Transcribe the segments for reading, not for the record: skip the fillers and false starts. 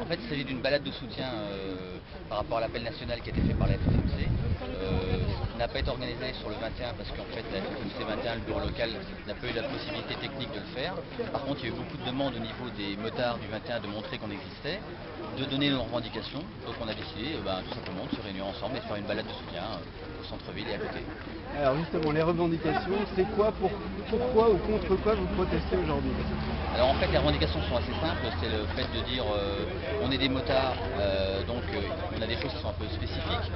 En fait, il s'agit d'une balade de soutien par rapport à l'appel national qui a été fait par la FFMC. Qui n'a pas été organisé sur le 21 parce qu'en fait la FFMC 21, le bureau local, n'a pas eu la possibilité technique de le faire. Par contre, il y a eu beaucoup de demandes au niveau des motards du 21 de montrer qu'on existait, de donner nos revendications. Donc on a décidé tout simplement de se réunir ensemble et de faire une balade de soutien au centre-ville et à côté. Alors justement, les revendications, c'est quoi, pourquoi ou contre quoi vous protestez aujourd'hui? Alors en fait, les revendications sont assez simples, c'est le fait de dire on est des motards, donc on a des choses qui sont un peu spécifiques.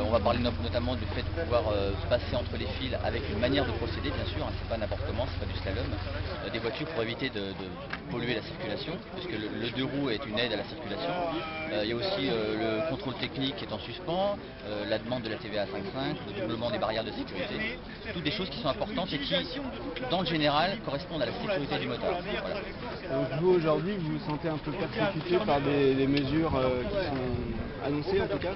On va parler notamment du fait de pouvoir passer entre les fils avec une manière de procéder, bien sûr, c'est pas n'importe comment, c'est pas du slalom, des voitures pour éviter de polluer la circulation, puisque le deux roues est une aide à la circulation. Il y a aussi le contrôle technique qui est en suspens, la demande de la TVA à 5,5, le doublement des barrières de sécurité, toutes des choses qui sont importantes et qui, dans le général, correspondent à la sécurité du motard. Voilà. Donc vous, aujourd'hui, vous vous sentez un peu persécuté par des mesures qui sont annoncées, en tout cas?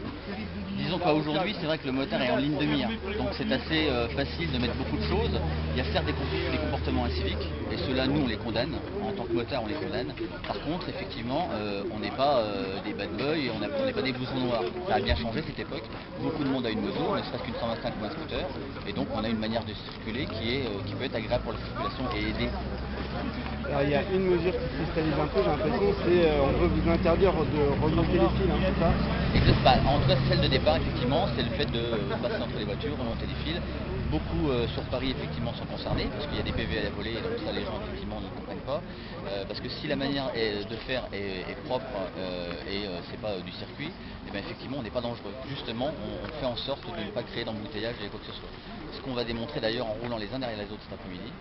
Disons qu'aujourd'hui, c'est vrai que le motard est en ligne de mire, donc c'est assez facile de mettre beaucoup de choses. Il y a certes des comportements inciviques, et ceux-là, nous, on les condamne. En tant que motard, on les condamne. Par contre, effectivement, on n'est pas des bad boys, et on n'est pas des blousons noirs. Ça a bien changé cette époque. Beaucoup de monde a une moto, ne serait-ce qu'une 125 ou un scooter, et donc on a une manière de circuler qui peut être agréable pour la circulation et aider. Alors il y a une mesure qui cristallise un peu, j'ai l'impression, c'est on veut vous interdire de remonter les fils, c'est ça? En tout cas, c'est celle de départ, effectivement, c'est le fait de passer entre les voitures, remonter les fils. Beaucoup sur Paris, effectivement, sont concernés, parce qu'il y a des PV à la volée, et donc ça, les gens, effectivement, ne comprennent pas. Parce que si la manière de faire est propre et c'est pas du circuit, et bien effectivement, on n'est pas dangereux. Justement, on fait en sorte de ne pas créer d'embouteillage et quoi que ce soit. Ce qu'on va démontrer d'ailleurs en roulant les uns derrière les autres cet après-midi,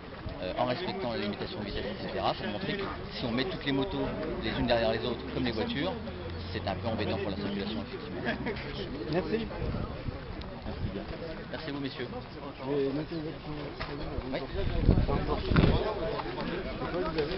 en respectant la limitation de vitesse, etc., pour montrer que si on met toutes les motos les unes derrière les autres, comme les voitures, c'est un peu embêtant pour la circulation, effectivement. Merci. Merci bien. Merci à vous, messieurs. Et notez votre prénom. Oui. C'est quoi que vous avez?